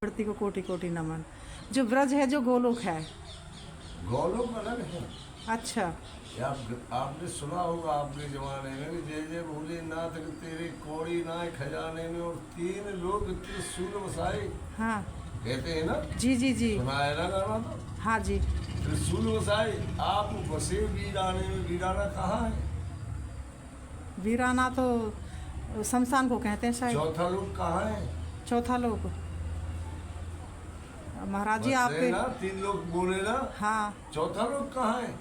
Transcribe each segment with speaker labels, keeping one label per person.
Speaker 1: मूर्ति को कोटि कोटि नमन। जो ब्रज है, जो गोलोक है,
Speaker 2: गोलोक अलग है।
Speaker 1: अच्छा।
Speaker 2: आपने सुना होगा आपके जमाने में कि जय जय भोलेनाथ तेरे कौड़ी नाय खजाने में और तीन लोग त्रिशूल बसाए।
Speaker 1: हाँ
Speaker 2: कहते हैं ना।
Speaker 1: जी जी जी।
Speaker 2: सुना है ना गाना तो।
Speaker 1: हाँ जी।
Speaker 2: त्रिशूल बसाए आप बसे वीराने में, वीराना कहाँ है?
Speaker 1: वीराना तो शमशान को कहते हैं शायद।
Speaker 2: चौथा लोग कहाँ है?
Speaker 1: चौथा लोग महाराज जी
Speaker 2: बस
Speaker 1: आपके।
Speaker 2: ना, तीन लोग बोले ना।
Speaker 1: हाँ,
Speaker 2: चौथा लोग कहाँ है?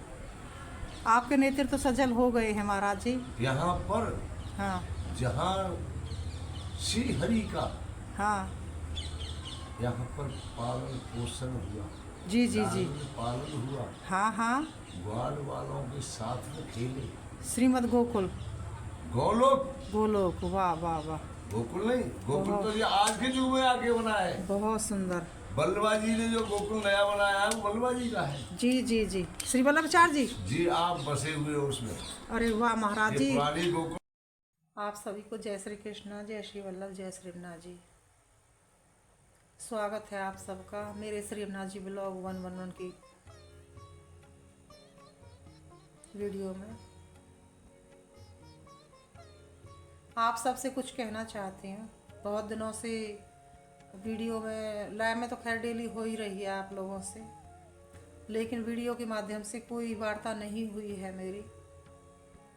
Speaker 1: आपके नेतृत्व तो सजल हो गए हैं महाराज जी।
Speaker 2: यहाँ पर
Speaker 1: हाँ
Speaker 2: जहाँ श्री हरि का
Speaker 1: हाँ
Speaker 2: यहाँ पर पालन पोषण हुआ।
Speaker 1: जी जी जी।
Speaker 2: पालन हुआ।
Speaker 1: हाँ हाँ।
Speaker 2: ग्वाल वालों के साथ में खेले।
Speaker 1: श्रीमद गोकुल।
Speaker 2: गोलोक।
Speaker 1: गोलोक, वाह वाह वाह।
Speaker 2: गोकुल नहीं, गोकुल तो ये आज के युग में आके बना है।
Speaker 1: बहुत सुंदर।
Speaker 2: बल्लभा जी ने जो गोकुल नया बनाया है वो बल्लभा जी का है।
Speaker 1: जी जी जी, श्री वल्लभाचार्य जी।
Speaker 2: जी आप बसे हुए हो उसमें।
Speaker 1: अरे वाह महाराज जी।
Speaker 2: पुरानी गोकुल।
Speaker 1: आप सभी को जय श्री कृष्ण, जय श्री वल्लभ, जय श्री रघुनाथ जी। स्वागत है आप सबका मेरे श्री रघुनाथ जी ब्लॉग 111 की वीडियो में। आप सबसे कुछ कहना चाहती हूँ। बहुत दिनों से वीडियो में लाइव में तो खैर डेली हो ही रही है आप लोगों से, लेकिन वीडियो के माध्यम से कोई वार्ता नहीं हुई है मेरी।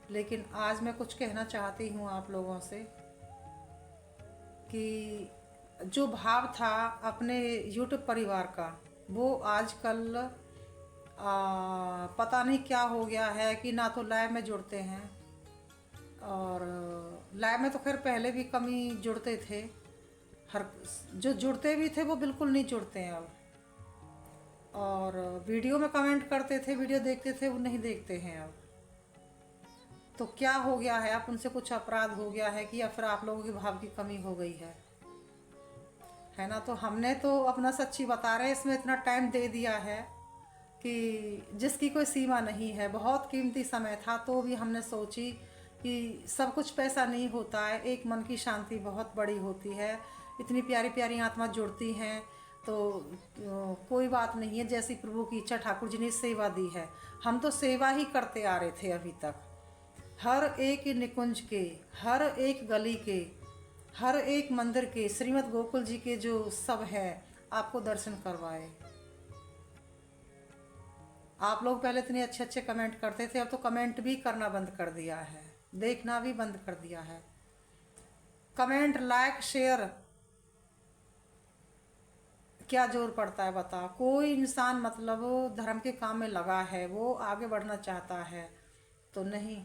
Speaker 1: लेकिन आज मैं कुछ कहना चाहती हूँ आप लोगों से कि जो भाव था अपने यूट्यूब परिवार का, वो आजकल पता नहीं क्या हो गया है कि ना तो लाइव में जुड़ते हैं, और लाइव में तो खैर पहले भी कम ही जुड़ते थे। हर जो जुड़ते भी थे वो बिल्कुल नहीं जुड़ते हैं अब, और वीडियो में कमेंट करते थे, वीडियो देखते थे, वो नहीं देखते हैं अब। तो क्या हो गया है? आप उनसे कुछ अपराध हो गया है कि या फिर आप लोगों के भाव की कमी हो गई है ना? तो हमने तो अपना सच्ची बता रहे हैं, इसमें इतना टाइम दे दिया है कि जिसकी कोई सीमा नहीं है। बहुत कीमती समय था तो भी हमने सोची कि सब कुछ पैसा नहीं होता है, एक मन की शांति बहुत बड़ी होती है। इतनी प्यारी प्यारी आत्मा जुड़ती हैं तो कोई बात नहीं है। जैसी प्रभु की इच्छा, ठाकुर जी ने सेवा दी है, हम तो सेवा ही करते आ रहे थे अभी तक। हर एक निकुंज के, हर एक गली के, हर एक मंदिर के, श्रीमद गोकुल जी के जो सब है आपको दर्शन करवाए। आप लोग पहले इतने अच्छे अच्छे कमेंट करते थे, अब तो कमेंट भी करना बंद कर दिया है, देखना भी बंद कर दिया है। कमेंट, लाइक, शेयर क्या जोर पड़ता है बता? कोई इंसान मतलब धर्म के काम में लगा है, वो आगे बढ़ना चाहता है तो नहीं।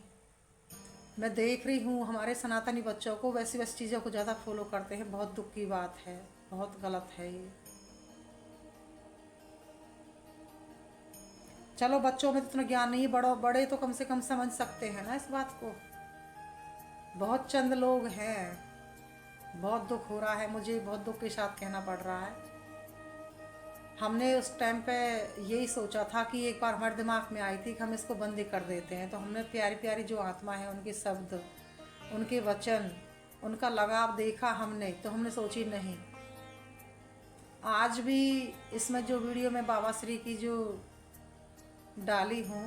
Speaker 1: मैं देख रही हूँ हमारे सनातनी बच्चों को वैसी वैसी चीज़ों को ज़्यादा फॉलो करते हैं। बहुत दुख की बात है, बहुत गलत है ये। चलो बच्चों में तो इतना ज्ञान नहीं, बड़े तो कम से कम समझ सकते हैं ना इस बात को। बहुत चंद लोग हैं। बहुत दुख हो रहा है मुझे, बहुत दुख के साथ कहना पड़ रहा है। हमने उस टाइम पे यही सोचा था कि एक बार हमारे दिमाग में आई थी कि हम इसको बंद ही कर देते हैं। तो हमने प्यारी प्यारी जो आत्मा है, उनके शब्द, उनके वचन, उनका लगाव देखा हमने, तो हमने सोची नहीं। आज भी इसमें जो वीडियो में बाबा श्री की जो डाली हूँ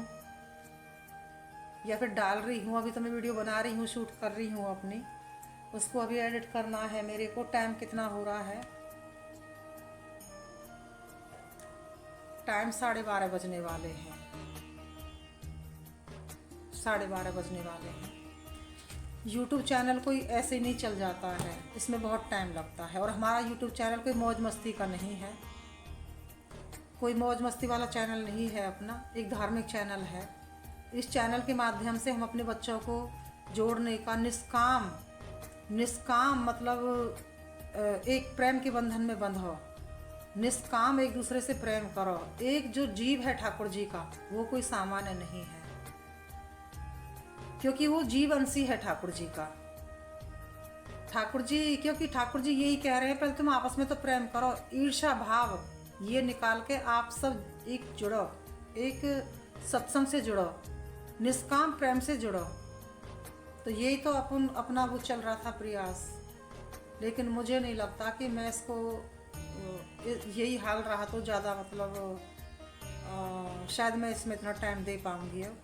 Speaker 1: या फिर डाल रही हूँ, अभी तो मैं वीडियो बना रही हूँ, शूट कर रही हूँ अपनी, उसको अभी एडिट करना है मेरे को। टाइम कितना हो रहा है? टाइम 12:30 बजने वाले हैं, 12:30 बजने वाले हैं। यूट्यूब चैनल कोई ऐसे ही नहीं चल जाता है, इसमें बहुत टाइम लगता है। और हमारा यूट्यूब चैनल कोई मौज मस्ती का नहीं है, कोई मौज मस्ती वाला चैनल नहीं है अपना, एक धार्मिक चैनल है। इस चैनल के माध्यम से हम अपने बच्चों को जोड़ने का निष्काम मतलब एक प्रेम के बंधन में बंधो, निष्काम एक दूसरे से प्रेम करो। एक जो जीव है ठाकुर जी का, वो कोई सामान्य नहीं है, क्योंकि वो जीव अंशी है ठाकुर जी का। ठाकुर जी, क्योंकि ठाकुर जी यही कह रहे हैं, पहले तुम आपस में तो प्रेम करो। ईर्ष्या भाव ये निकाल के आप सब एक जुड़ो, एक सत्संग से जुड़ो, निष्काम प्रेम से जुड़ो। तो यही तो अपना वो चल रहा था प्रयास। लेकिन मुझे नहीं लगता कि मैं इसको यही हाल रहा तो ज़्यादा मतलब शायद मैं इसमें इतना टाइम दे पाऊँगी। अब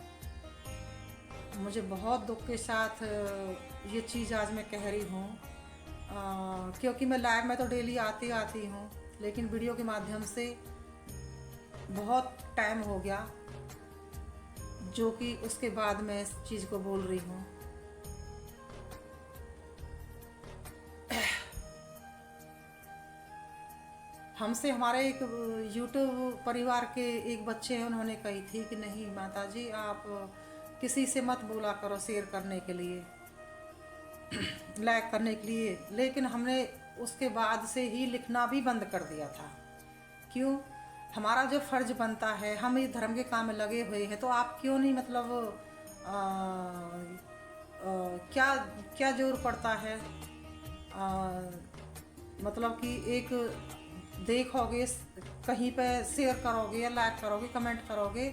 Speaker 1: मुझे बहुत दुख के साथ ये चीज़ आज मैं कह रही हूँ, क्योंकि मैं लाइव में तो डेली आती हूँ, लेकिन वीडियो के माध्यम से बहुत टाइम हो गया, जो कि उसके बाद मैं इस चीज़ को बोल रही हूँ। हमसे हमारे एक यूट्यूब परिवार के एक बच्चे हैं, उन्होंने कही थी कि नहीं माताजी आप किसी से मत बोला करो शेयर करने के लिए, लाइक करने के लिए, लेकिन हमने उसके बाद से ही लिखना भी बंद कर दिया था। क्यों? हमारा जो फ़र्ज़ बनता है, हम इस धर्म के काम में लगे हुए हैं, तो आप क्यों नहीं मतलब क्या क्या ज़रूर पड़ता है, मतलब कि एक देखोगे कहीं पे शेयर करोगे या लाइक करोगे कमेंट करोगे,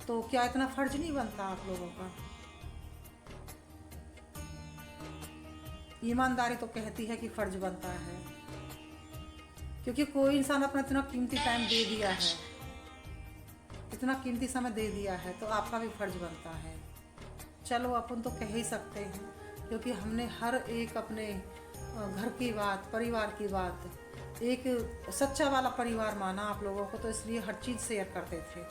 Speaker 1: तो क्या इतना फ़र्ज नहीं बनता आप लोगों का? ईमानदारी तो कहती है कि फ़र्ज बनता है, क्योंकि कोई इंसान अपना इतना कीमती टाइम दे दिया है, इतना कीमती समय दे दिया है, तो आपका भी फ़र्ज बनता है। चलो अपन तो कह ही सकते हैं, क्योंकि हमने हर एक अपने घर की बात, परिवार की बात, एक सच्चा वाला परिवार माना आप लोगों को, तो इसलिए हर चीज़ शेयर करते थे।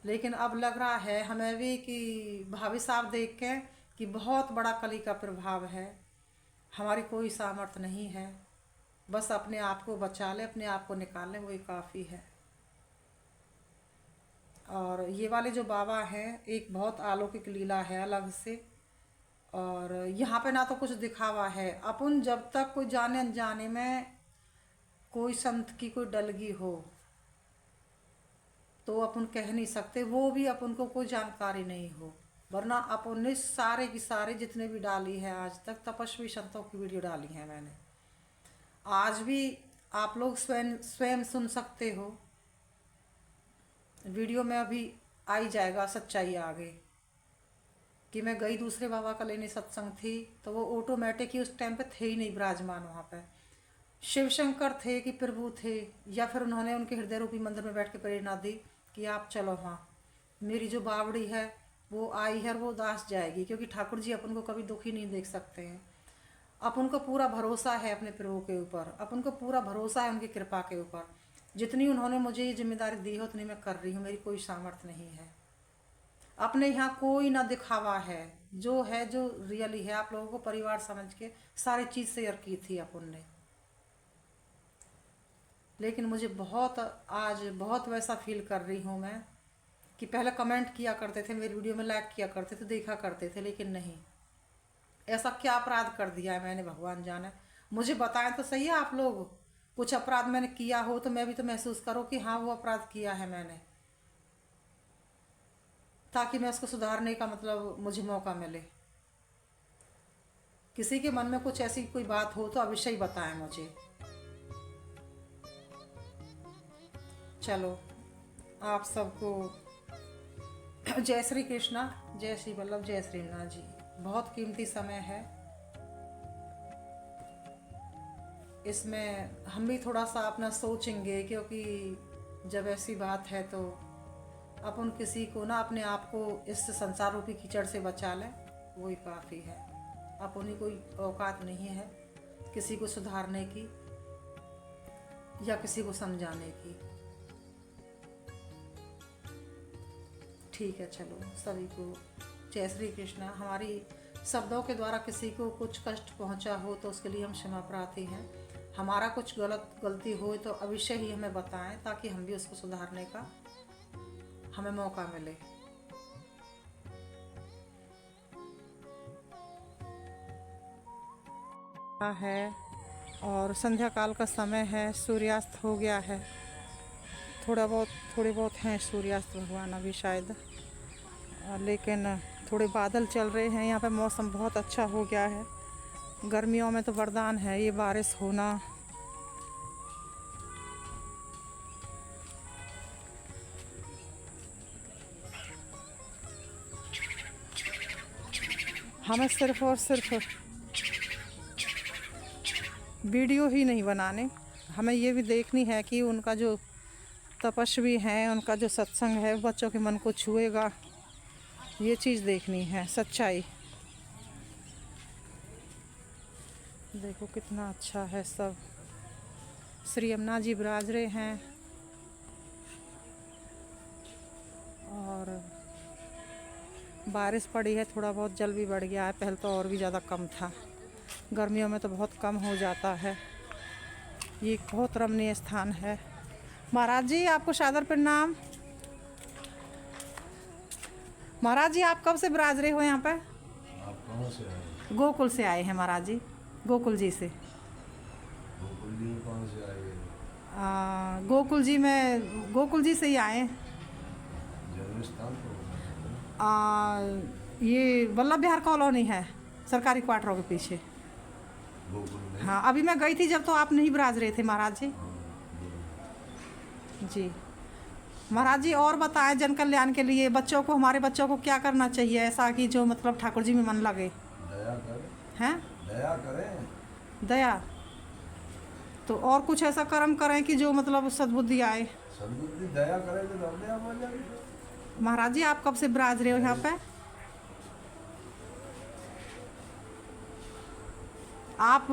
Speaker 1: लेकिन अब लग रहा है हमें भी कि भाभी साहब देख के कि बहुत बड़ा कली का प्रभाव है, हमारी कोई सामर्थ्य नहीं है, बस अपने आप को बचा ले, अपने आप को निकाल ले, वही काफ़ी है। और ये वाले जो बाबा हैं, एक बहुत अलौकिक लीला है अलग से, और यहाँ पे ना तो कुछ दिखावा है। अपन जब तक कोई जाने अनजाने में कोई संत की कोई डलगी हो तो अपन कह नहीं सकते, वो भी अपन को कोई जानकारी नहीं हो, वरना अपन ने सारे की सारे जितने भी डाली है आज तक, तपस्वी संतों की वीडियो डाली है मैंने। आज भी आप लोग स्वयं सुन सकते हो, वीडियो में अभी आई जाएगा सच्चाई आगे, कि मैं गई दूसरे बाबा का लेने सत्संग थी, तो वो ऑटोमेटिक ही उस टाइम पे थे ही नहीं विराजमान वहाँ पे। शिव शंकर थे कि प्रभु थे, या फिर उन्होंने उनके हृदय रूपी मंदिर में बैठ के प्रेरणा दी कि आप चलो, हाँ मेरी जो बावड़ी है वो आई है और वो दास जाएगी, क्योंकि ठाकुर जी अपन को कभी दुखी नहीं देख सकते हैं। अपन को पूरा भरोसा है अपने प्रभु के ऊपर, अपन को पूरा भरोसा है उनकी कृपा के ऊपर। जितनी उन्होंने मुझे ये जिम्मेदारी दी है उतनी मैं कर रही हूँ, मेरी कोई सामर्थ्य नहीं है। अपने यहाँ कोई ना दिखावा है, जो है जो रियली है, आप लोगों को परिवार समझ के सारी चीज़ शेयर की थी अपन ने। लेकिन मुझे बहुत आज बहुत वैसा फील कर रही हूँ मैं, कि पहले कमेंट किया करते थे मेरी वीडियो में, लाइक किया करते थे, देखा करते थे, लेकिन नहीं, ऐसा क्या अपराध कर दिया है मैंने, भगवान जाने। मुझे बताएं तो सही है आप लोग, कुछ अपराध मैंने किया हो तो मैं भी तो महसूस करूँ कि हाँ वो अपराध किया है मैंने, ताकि मैं उसको सुधारने का मतलब मुझे मौका मिले। किसी के मन में कुछ ऐसी कोई बात हो तो अवश्य ही बताएं मुझे। चलो आप सबको जय श्री कृष्णा, जय श्री वल्लभ, जय श्री नाथ जी। बहुत कीमती समय है, इसमें हम भी थोड़ा सा अपना सोचेंगे, क्योंकि जब ऐसी बात है तो अपन किसी को ना अपने आप को इस संसार रूपी कीचड़ से बचा लें, वही काफ़ी है। अपनी कोई औकात नहीं है किसी को सुधारने की या किसी को समझाने की। ठीक है, चलो सभी को जय श्री कृष्णा। हमारी शब्दों के द्वारा किसी को कुछ कष्ट पहुंचा हो तो उसके लिए हम क्षमा प्रार्थी हैं। हमारा कुछ गलती हो तो अवश्य ही हमें बताएं, ताकि हम भी उसको सुधारने का हमें मौका मिले। है और संध्या काल का समय है, सूर्यास्त हो गया है, थोड़े बहुत हैं सूर्यास्त भगवान अभी शायद, लेकिन थोड़े बादल चल रहे हैं। यहाँ पे मौसम बहुत अच्छा हो गया है, गर्मियों में तो वरदान है ये बारिश होना। हमें सिर्फ और सिर्फ वीडियो ही नहीं बनाने, हमें ये भी देखनी है कि उनका जो तपस्वी है, उनका जो सत्संग है बच्चों के मन को छुएगा, ये चीज़ देखनी है, सच्चाई। देखो कितना अच्छा है सब। श्री यमुना जी विराज रहे हैं और बारिश पड़ी है, थोड़ा बहुत जल भी बढ़ गया है, पहले तो और भी ज़्यादा कम था। गर्मियों में तो बहुत कम हो जाता है। ये एक बहुत रमणीय स्थान है। महाराज जी आपको सादर प्रणाम। महाराज जी आप कब से विराज रहे हो यहाँ पे?
Speaker 2: आप कहाँ से आए?
Speaker 1: गोकुल से आए हैं महाराज जी, गोकुल जी से।
Speaker 2: गोकुल जी में कहाँ से आए?
Speaker 1: गोकुल जी से ही आए।
Speaker 2: जन्म स्थान तो
Speaker 1: ये वल्लभ विहार कॉलोनी है, सरकारी क्वार्टरों के पीछे।
Speaker 2: गोकुल में।
Speaker 1: हाँ, अभी मैं गई थी जब तो आप नहीं विराज रहे थे महाराज जी। जी महाराज जी, और बताएं जन कल्याण के लिए बच्चों को, हमारे बच्चों को क्या करना चाहिए ऐसा कि जो मतलब ठाकुर जी में मन लगे?
Speaker 2: दया करें।
Speaker 1: हैं?
Speaker 2: दया करें।
Speaker 1: दया तो और कुछ ऐसा कर्म करें कि जो मतलब सद्बुद्धि आए।
Speaker 2: सद्बुद्धि दया करें तो अपने आप आ जाएगी।
Speaker 1: महाराज जी आप कब से विराज रहे हो यहाँ पे? आप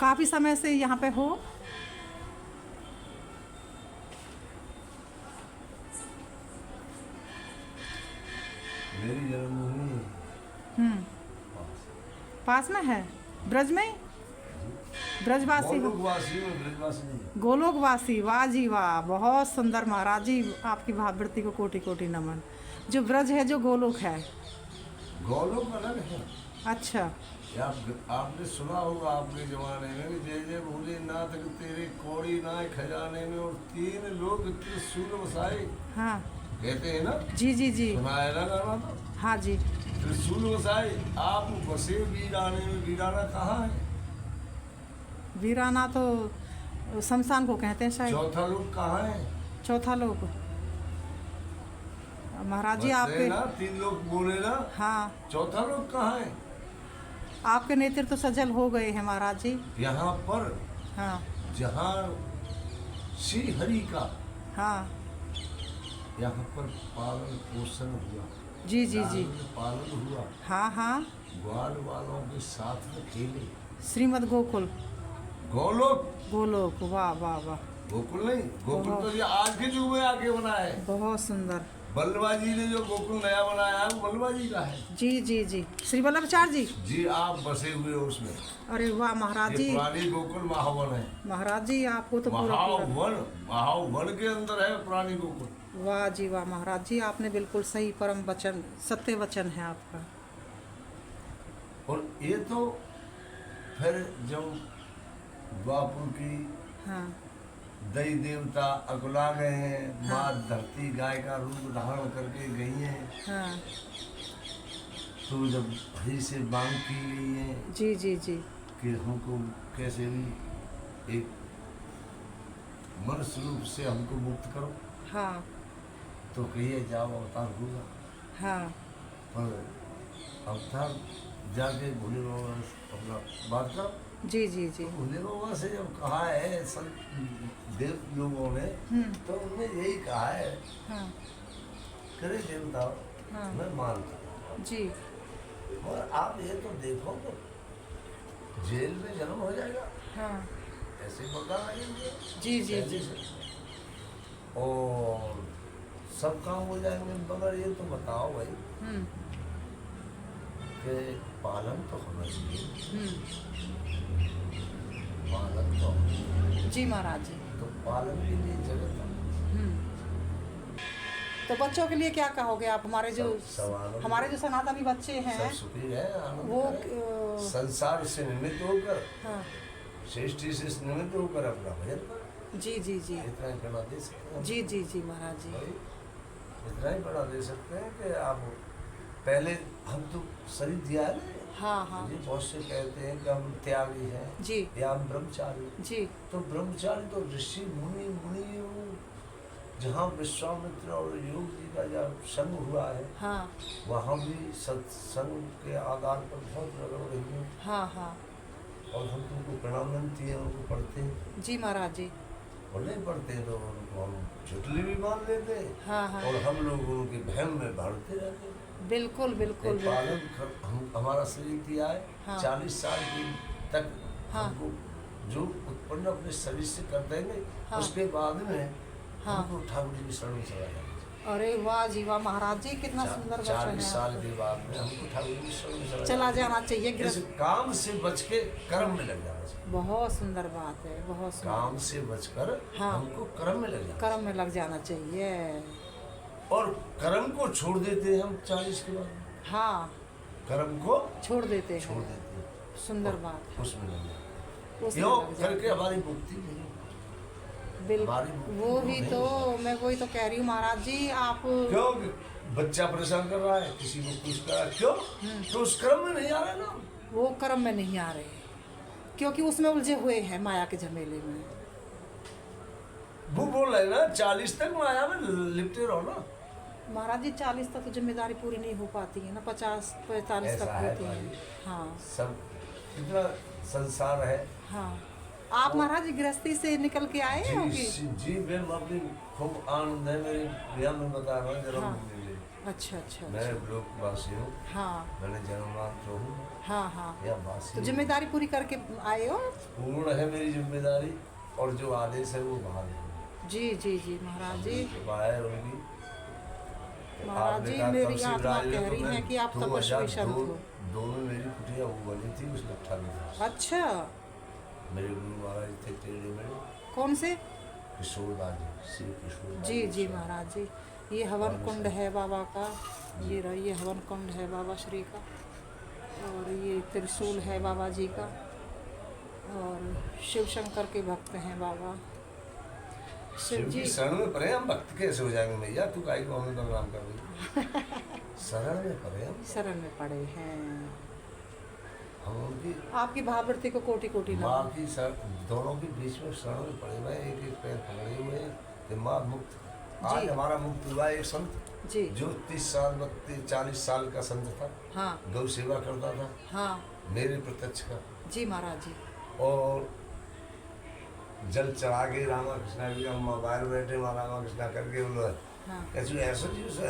Speaker 1: काफ़ी समय से यहाँ पे हो?
Speaker 2: मेरी जन्मभूमि
Speaker 1: पास में है, ब्रज में? ब्रजवासी हो?
Speaker 2: गोलोकवासी हूँ, ब्रजवासी नहीं।
Speaker 1: गोलोकवासी, वाह जी वाह, बहुत सुंदर महाराज जी, आपकी भाववृत्ति को कोटि कोटि नमन। जो ब्रज है, जो गोलोक है।
Speaker 2: गोलोक अलग है।
Speaker 1: अच्छा।
Speaker 2: आपने सुना होगा आपके जमाने में कि जय जय भोलेनाथ तेरे कौड़ी नाय खजाने में और 3 लोग त्रिशूल बसाए।
Speaker 1: हाँ
Speaker 2: कहते हैं ना?
Speaker 1: जी जी जी।
Speaker 2: सुना है ना गाना तो?
Speaker 1: हाँ जी।
Speaker 2: त्रिशूल बसाए आप बसे वीराने में। वीराना कहाँ है?
Speaker 1: वीराना तो शमशान को कहते हैं शायद।
Speaker 2: चौथा लोग कहाँ है?
Speaker 1: चौथा लोग महाराज जी आपके
Speaker 2: ना 3 लोग बोले ना।
Speaker 1: हाँ,
Speaker 2: चौथा लोग कहाँ है?
Speaker 1: आपके नेतृत्व तो सजल हो गए हैं महाराज जी।
Speaker 2: यहाँ पर
Speaker 1: हाँ
Speaker 2: जहाँ श्री हरि का
Speaker 1: हाँ
Speaker 2: यहाँ पर पालन पोषण हुआ।
Speaker 1: जी जी जी।
Speaker 2: पालन हुआ।
Speaker 1: हाँ हाँ।
Speaker 2: ग्वाल वालों के साथ में खेले।
Speaker 1: श्रीमद गोकुल।
Speaker 2: गोलोक।
Speaker 1: गोलोक, वाह वाह वाह।
Speaker 2: गोकुल नहीं, गोकुल तो ये आज के युग में आके बना है।
Speaker 1: बहुत सुंदर।
Speaker 2: बल्लभा जी ने जो गोकुल नया बनाया है वो बल्लभा जी का है।
Speaker 1: जी जी जी, श्री वल्लभाचार्य जी।
Speaker 2: जी आप बसे हुए हो उसमें।
Speaker 1: अरे वाह महाराज जी।
Speaker 2: पुरानी गोकुल महावन है
Speaker 1: महाराज जी आपको तो पूरा
Speaker 2: महावन के अंदर है पुरानी गोकुल।
Speaker 1: वाह जी वाह महाराज जी, आपने बिल्कुल सही परम वचन, सत्य वचन है आपका।
Speaker 2: और ये तो फिर जब द्वापुर की
Speaker 1: हाँ
Speaker 2: दई देवता अकुला गए हैं। माँ धरती गाय का रूप धारण करके गई हैं।
Speaker 1: हाँ
Speaker 2: तो जब हरी से मांग की गई है
Speaker 1: जी जी जी
Speaker 2: कि हमको कैसे भी एक मनुष्य रूप से हमको मुक्त करो।
Speaker 1: हाँ
Speaker 2: तो कहिए जाओ अवतार होगा।
Speaker 1: हाँ
Speaker 2: पर अवतार जाके भोले बाबा अपना बात करो।
Speaker 1: जी जी जी।
Speaker 2: भोले बाबा से जब कहा है संत देव लोगों ने तो उन्होंने यही कहा है।
Speaker 1: हाँ
Speaker 2: करे देवता
Speaker 1: हाँ
Speaker 2: मैं मानता हूँ।
Speaker 1: जी।
Speaker 2: और आप ये तो देखो तो जेल में जन्म हो जाएगा।
Speaker 1: हाँ
Speaker 2: ऐसे बता लगेंगे।
Speaker 1: जी जी जी।
Speaker 2: और सब काम हो जाएंगे, मगर ये तो बताओ भाई कि पालन तो होना चाहिए। पालन तो
Speaker 1: जी महाराज जी।
Speaker 2: तो पालन के लिए जगत
Speaker 1: तो बच्चों के लिए क्या कहोगे आप? हमारे जो सनातनी बच्चे हैं
Speaker 2: सब सुखी है, आनंद
Speaker 1: वो
Speaker 2: करें। संसार से निमित्त होकर
Speaker 1: हाँ
Speaker 2: श्रेष्ठी से निमित्त होकर अपना भजन करें।
Speaker 1: जी जी जी।
Speaker 2: इतना ही बना दे सकते हैं।
Speaker 1: जी जी जी महाराज जी।
Speaker 2: इतना ही बना दे सकते हैं कि आप पहले हम तो शरीर दिया है।
Speaker 1: हाँ हाँ
Speaker 2: जी बहुत से कहते हैं कि हम त्यागी हैं
Speaker 1: जी
Speaker 2: या हम ब्रह्मचारी।
Speaker 1: जी।
Speaker 2: तो ब्रह्मचारी तो ऋषि मुनि जहाँ विश्वामित्र और योग जी का जब संग हुआ है
Speaker 1: हाँ
Speaker 2: वहाँ भी सत्संग के आधार पर बहुत रगड़ रही है।
Speaker 1: हाँ हाँ
Speaker 2: और हम तुमको प्रणाम बनती है, उनको पढ़ते हैं
Speaker 1: जी महाराज जी।
Speaker 2: और नहीं पढ़ते हैं तो उनको हम चुटली भी मान लेते हैं।
Speaker 1: हाँ हाँ
Speaker 2: और हम लोग उनके भ्रम में बढ़ते रहते हैं।
Speaker 1: बिल्कुल बिल्कुल बिल्कुल।
Speaker 2: पालन हम हमारा शरीर किया है
Speaker 1: हाँ।
Speaker 2: 40 साल की तक
Speaker 1: हाँ।
Speaker 2: हमको जो उत्पन्न अपने शरीर से कर देंगे
Speaker 1: हाँ।
Speaker 2: उसके बाद में
Speaker 1: हाँ।
Speaker 2: हमको ठाकुर जी की शरण में चला जाना चाहिए।
Speaker 1: अरे वाह जी वाह महाराज जी, कितना सुंदर वचन
Speaker 2: 40
Speaker 1: है
Speaker 2: साल
Speaker 1: आपके।
Speaker 2: के बाद में हमको ठाकुर जी की शरण में
Speaker 1: चला जाना चाहिए
Speaker 2: इस
Speaker 1: गृहस्थ।
Speaker 2: काम से बच के कर्म में लग जाना चाहिए।
Speaker 1: बहुत सुंदर बात है, बहुत सुंदर।
Speaker 2: काम से बचकर
Speaker 1: हाँ।
Speaker 2: हमको कर्म में लग जाना
Speaker 1: कर्म में लग जाना चाहिए।
Speaker 2: और कर्म को छोड़ देते हैं हम 40 के बाद।
Speaker 1: हाँ
Speaker 2: कर्म को
Speaker 1: छोड़ देते
Speaker 2: छोड़
Speaker 1: हैं।
Speaker 2: देते हैं,
Speaker 1: सुंदर बात।
Speaker 2: उसमें लग जाते
Speaker 1: उसमें
Speaker 2: हैं। योग
Speaker 1: लग जाते
Speaker 2: करके हमारी मुक्ति नहीं।
Speaker 1: बिल्कुल
Speaker 2: हमारी मुक्ति
Speaker 1: वो ही
Speaker 2: नहीं।
Speaker 1: तो मैं वही तो कह रही हूँ महाराज जी। आप
Speaker 2: क्यों बच्चा परेशान कर रहा है, किसी को कुछ कर रहा है, क्यों? तो उस कर्म में नहीं आ रहा ना।
Speaker 1: वो कर्म में नहीं आ रहे क्योंकि उसमें उलझे हुए हैं माया के झमेले में।
Speaker 2: वो बोल रहे ना 40 तक माया में लिपटे रहो ना।
Speaker 1: महाराज जी 40 तक तो जिम्मेदारी पूरी नहीं हो पाती है ना, 50-45
Speaker 2: ऐसा
Speaker 1: तक
Speaker 2: है
Speaker 1: होती है।
Speaker 2: भाई।
Speaker 1: हाँ
Speaker 2: सब कितना संसार है।
Speaker 1: हाँ। आप महाराज जी गृहस्थी से निकल के आए हो कि?
Speaker 2: जी मैम, अपनी खूब आनंद है मेरे भैया, मैं बता रहा हूँ जन्म
Speaker 1: हाँ।
Speaker 2: मिले।
Speaker 1: अच्छा अच्छा
Speaker 2: मैं
Speaker 1: अच्छा।
Speaker 2: लोक वासी हूँ,
Speaker 1: हाँ
Speaker 2: मैंने जन्मरात तो हूँ
Speaker 1: हाँ हाँ।
Speaker 2: या वासी
Speaker 1: तो
Speaker 2: हूँ।
Speaker 1: जिम्मेदारी पूरी करके आए हो?
Speaker 2: पूर्ण है मेरी जिम्मेदारी और जो आदेश है वो बाहर है।
Speaker 1: जी जी जी महाराज जी।
Speaker 2: बाहर होगी।
Speaker 1: महाराज
Speaker 2: आपने
Speaker 1: जी
Speaker 2: कहा
Speaker 1: मेरी
Speaker 2: तपस्वी
Speaker 1: आत्मा
Speaker 2: राज
Speaker 1: कह
Speaker 2: में
Speaker 1: रही
Speaker 2: तो
Speaker 1: है
Speaker 2: मैं
Speaker 1: कि आप तपस्वी संत
Speaker 2: 2002
Speaker 1: हो।
Speaker 2: दो में मेरी कुटिया वो बनी थी उस लट्ठा में।
Speaker 1: अच्छा
Speaker 2: मेरे गुरु महाराज थे टेढ़े में
Speaker 1: कौन से?
Speaker 2: किशोरदास जी, श्री किशोरदास
Speaker 1: जी जी महाराज जी। ये हवन कुंड है बाबा का। ये रहा, ये हवन कुंड है बाबा श्री का। और ये त्रिशूल है बाबा जी का। और शिव शंकर के भक्त हैं बाबा। शिव
Speaker 2: शिव
Speaker 1: जी
Speaker 2: की शरण में पड़े हम, भक्त कैसे हो जाएंगे भैया? तू काहे को हमें बदनाम कर रही? शरण में पड़े हम,
Speaker 1: शरण में पड़े हैं।
Speaker 2: हम उनकी
Speaker 1: आपकी भाववृत्ति को कोटि कोटि
Speaker 2: माँ
Speaker 1: नमन।
Speaker 2: की दोनों के बीच में शरण में पड़े हुए हैं, एक एक पैर पकड़े हुए हैं कि माँ मुक्त। आज
Speaker 1: जी।
Speaker 2: हमारा मुक्त हुआ एक संत
Speaker 1: जी
Speaker 2: जो 30 साल 40 साल का संत था,
Speaker 1: हाँ
Speaker 2: गौ सेवा करता था
Speaker 1: हाँ
Speaker 2: मेरे प्रत्यक्ष का।
Speaker 1: जी महाराज जी।
Speaker 2: और जल चढ़ा के रामा कृष्णा जी हम बाहर बैठे वहाँ रामा कृष्णा करके बोलो
Speaker 1: हाँ
Speaker 2: ऐसे ऐसा जी से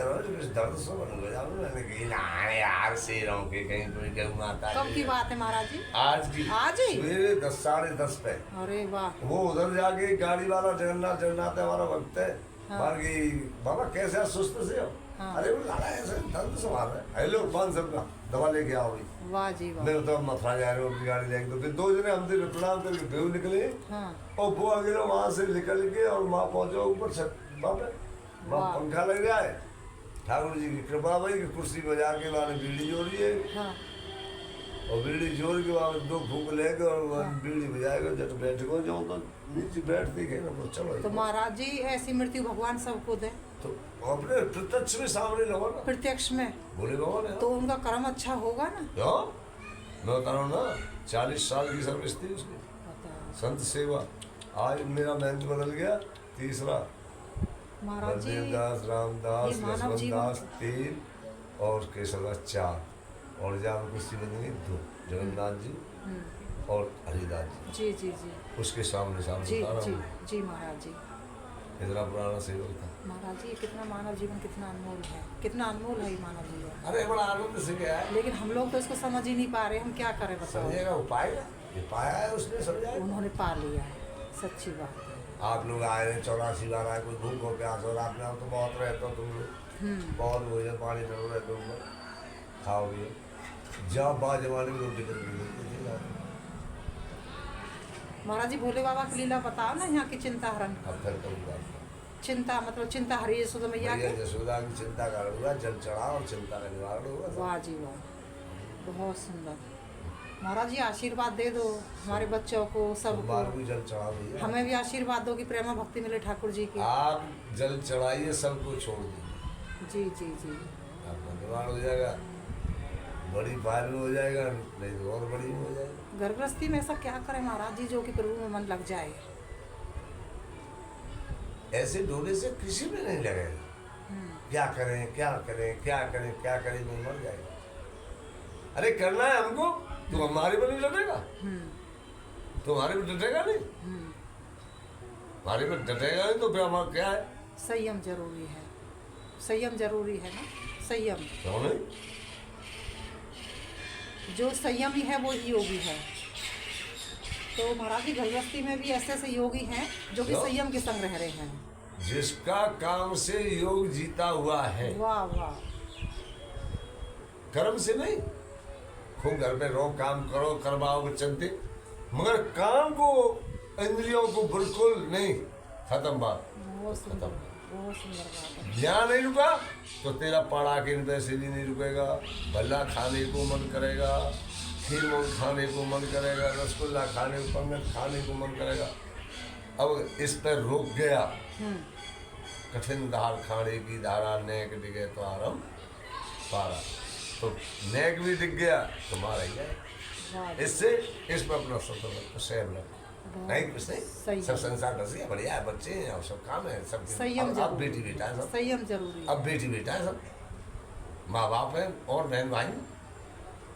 Speaker 2: दर्द से बन गया। मैंने कही ना यार से रहो के कहीं कोई गऊ माता
Speaker 1: कब की बात है महाराज जी?
Speaker 2: आज की
Speaker 1: आज ही?
Speaker 2: सवेरे 10 साढ़े 10 पे।
Speaker 1: अरे वाह।
Speaker 2: वो उधर जाके गाड़ी वाला जगन्नाथ जगन्नाथ है हमारा भक्त है।
Speaker 1: हाँ।
Speaker 2: मार गई बाबा कैसे आप सुस्त से हो?
Speaker 1: हाँ।
Speaker 2: अरे वो लाला ऐसे दर्द से मार रहा है। हेलो 500 का दवा लेके आओ भाई।
Speaker 1: वाह जी वाह।
Speaker 2: मैं तो मथुरा जा रहा हूँ अपनी गाड़ी लेके। तो फिर 2 जने हम तेरे प्रणाम करके बेव निकले
Speaker 1: हाँ
Speaker 2: और वो अगले वहाँ से निकल के और वहाँ पहुँचो ऊपर छत पे। वहाँ
Speaker 1: वाह।
Speaker 2: पंखा लग रहा है। ठाकुर जी की कृपा भाई की कुर्सी बजा के वहाँ ने बीड़ी जोड़ी है
Speaker 1: हाँ
Speaker 2: और बीड़ी जोड़ के वहाँ 2 फूंक लेके और वहाँ
Speaker 1: हाँ।
Speaker 2: बीड़ी बजाएगा जट बैठ गो जो तो नीचे बैठती है ना वो चलो।
Speaker 1: तो महाराज जी ऐसी मृत्यु भगवान सबको दे।
Speaker 2: तो अपने प्रत्यक्ष में सामने लगो ना
Speaker 1: प्रत्यक्ष में
Speaker 2: बोले भगवान है
Speaker 1: तो उनका कर्म अच्छा होगा ना।
Speaker 2: क्यों? मैं बता रहा हूँ ना 40 साल की सर्विस थी उसकी
Speaker 1: बताओ।
Speaker 2: संत सेवा। आज मेरा मंच बदल गया। तीसरा
Speaker 1: महाराज जी
Speaker 2: बलदेवदास रामदास
Speaker 1: ये मानव
Speaker 2: लक्ष्मणदास
Speaker 1: जीवन-
Speaker 2: 3 और केशवदास 4 और जहाँ कुर्सी बन गई 2 जगन्नाथ जी
Speaker 1: हम्म,
Speaker 2: और हरिदास
Speaker 1: जी जी जी
Speaker 2: उसके सामने सामने
Speaker 1: जी
Speaker 2: सारा
Speaker 1: जी
Speaker 2: वो
Speaker 1: जी महाराज जी।
Speaker 2: इतना पुराना सेवक था।
Speaker 1: महाराज जी ये कितना मानव जीवन कितना अनमोल है, कितना अनमोल है ये मानव जीवन।
Speaker 2: अरे बड़ा आनंद से गया है।
Speaker 1: लेकिन हम लोग तो इसको समझ ही नहीं पा रहे, हम क्या करें बताओ।
Speaker 2: समझेगा वो पाएगा, ये पाया है उसने समझाएगा।
Speaker 1: उन्होंने पा लिया है, सच्ची बात है।
Speaker 2: आप लोग आए हैं 84 बार आए, कोई भूख हो प्यास हो, रात में आप तो बहुत रहते हो तुम लोग, बहुत भोजन पानी जरूर रहते हो, खाओगे जब बा जमाने में रोटी करके
Speaker 1: महाराज जी भोले बाबा की लीला बताओ ना, यहाँ की चिंता हरण।
Speaker 2: अब फिर करूँगा
Speaker 1: चिंता मतलब चिंता हरी यशोदा मैया
Speaker 2: भैया
Speaker 1: के।
Speaker 2: यशोदा की चिंता का हुआ, जल चढ़ा और चिंता का निवारण हुआ।
Speaker 1: वाह जी वाह, बहुत सुंदर। महाराज जी आशीर्वाद दे दो हमारे बच्चों को, सबको।
Speaker 2: बार भी जल चढ़ा भैया,
Speaker 1: हमें भी आशीर्वाद दो कि प्रेमा भक्ति मिले ठाकुर जी की।
Speaker 2: आप जल चढ़ाइए, सबको छोड़ दीजिए,
Speaker 1: जी जी जी।
Speaker 2: आपका निवारण हो जाएगा, बड़ी फाइल में हो जाएगा, नहीं तो और बड़ी में हो जाएगा।
Speaker 1: घर गृहस्थी में ऐसा क्या करें महाराज जी जो कि प्रभु में मन लग जाए।
Speaker 2: ऐसे डोले से किसी में नहीं लगेगा। क्या करें क्या करें क्या करें क्या करें में मर जाएगा। अरे करना है हमको, तू हमारे पर नहीं लड़ेगा। तुम्हारे में डटेगा नहीं, हमारे में डटेगा नहीं तो फिर हमारा क्या है?
Speaker 1: संयम जरूरी है, संयम जरूरी है ना, संयम।
Speaker 2: क्यों नहीं?
Speaker 1: जो संयमी है वो ही योगी है। तो महाराज जी गृहस्थी में भी ऐसे ऐसे योगी हैं जो कि
Speaker 2: क्यों?
Speaker 1: संयम के संग रह रहे हैं।
Speaker 2: जिसका काम से योग जीता हुआ है,
Speaker 1: वाह वाह।
Speaker 2: कर्म से नहीं। खूब घर में रहो, काम करो, करवाओ चलते, मगर काम को, इंद्रियों को बिल्कुल नहीं। खत्म बात।
Speaker 1: बहुत सुंदर, बहुत सुंदर बात है।
Speaker 2: यहाँ नहीं रुका तो तेरा पड़ा के वैसे भी नहीं रुकेगा। भल्ला खाने को मन करेगा, खीर खाने को मन करेगा, रसगुल्ला खाने को, पंगत खाने को मन करेगा। अब इस पर रोक गया, कठिन धार खाने की धारा, नेक दिखे तो आराम पारा। तो नेक भी दिख गया तुम्हारा ही है।
Speaker 1: वाह,
Speaker 2: इससे इस पर अपना स्वतंत्र सेव रखो। नहीं कुछ नहीं,
Speaker 1: सही
Speaker 2: सब
Speaker 1: है।
Speaker 2: संसार बस है, बढ़िया है, बच्चे हैं और सब काम है, सब
Speaker 1: संयम
Speaker 2: अब
Speaker 1: जरूरी,
Speaker 2: बेटी बेटा है सब,
Speaker 1: संयम जरूरी है।
Speaker 2: अब बेटी बेटा है सब, माँ बाप है और बहन भाई।